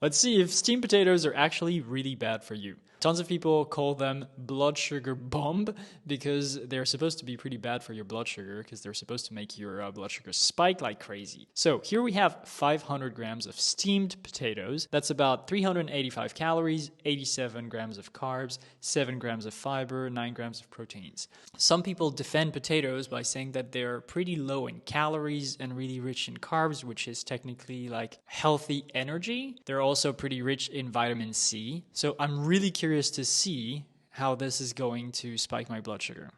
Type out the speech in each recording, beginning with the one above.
Let's see if steamed potatoes are actually really bad for you. Tons of people call them blood sugar bomb because they're supposed to be pretty bad for your blood sugar because they're supposed to make your blood sugar spike like crazy. So here we have 500 grams of steamed potatoes. That's about 385 calories, 87 grams of carbs, 7 grams of fiber, 9 grams of proteins. Some people defend potatoes by saying that they're pretty low in calories and really rich in carbs, which is technically like healthy energy. They're also pretty rich in vitamin C. So I'm really curious to see how this is going to spike my blood sugar.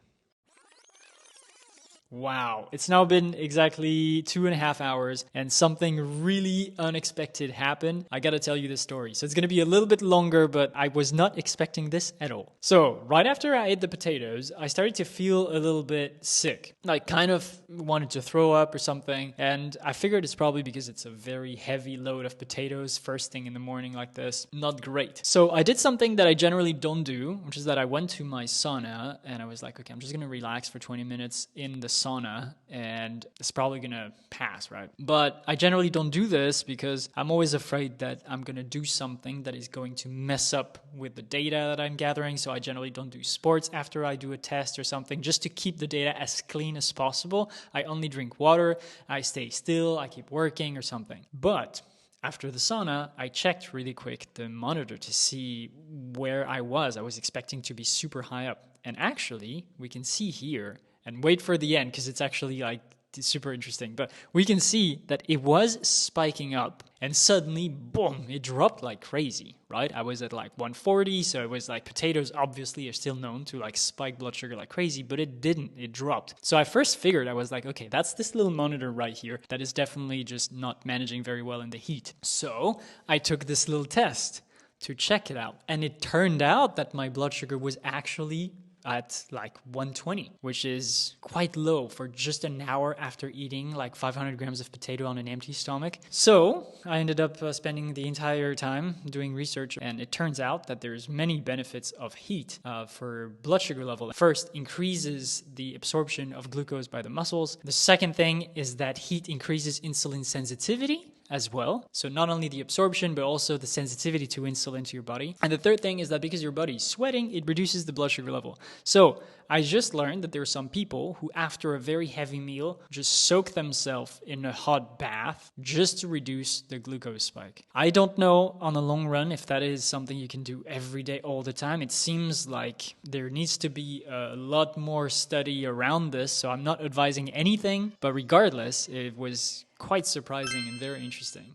Wow, it's now been exactly 2.5 hours and something really unexpected happened. I gotta tell you this story. So it's gonna be a little bit longer, but I was not expecting this at all. So right after I ate the potatoes, I started to feel a little bit sick. Like kind of wanted to throw up or something. And I figured it's probably because it's a very heavy load of potatoes first thing in the morning like this. Not great. So I did something that I generally don't do, which is that I went to my sauna and I was like, okay, I'm just gonna relax for 20 minutes in the sauna and it's probably gonna pass, right? But I generally don't do this because I'm always afraid that I'm gonna do something that is going to mess up with the data that I'm gathering. So I generally don't do sports after I do a test or something, just to keep the data as clean as possible. I only drink water, I stay still, I keep working or something. But after the sauna, I checked really quick the monitor to see where I was. I was expecting to be super high up. And actually, we can see here, and wait for the end because it's actually like super interesting. But we can see that it was spiking up and suddenly, boom, it dropped like crazy, right? I was at like 140. So it was like potatoes obviously are still known to like spike blood sugar like crazy, but it didn't, it dropped. So I first figured, I was like, okay, that's this little monitor right here that is definitely just not managing very well in the heat. So I took this little test to check it out. And it turned out that my blood sugar was actually at like 120, which is quite low for just an hour after eating like 500 grams of potato on an empty stomach. So I ended up spending the entire time doing research, and it turns out that there's many benefits of heat for blood sugar level. First, increases the absorption of glucose by the muscles. The second thing is that heat increases insulin sensitivity as well. So not only the absorption, but also the sensitivity to insulin to your body. And the third thing is that because your body is sweating, it reduces the blood sugar level. So I just learned that there are some people who after a very heavy meal just soak themselves in a hot bath just to reduce the glucose spike. I don't know on the long run if that is something you can do every day all the time. It seems like there needs to be a lot more study around this, so I'm not advising anything, but regardless, it was quite surprising and very interesting.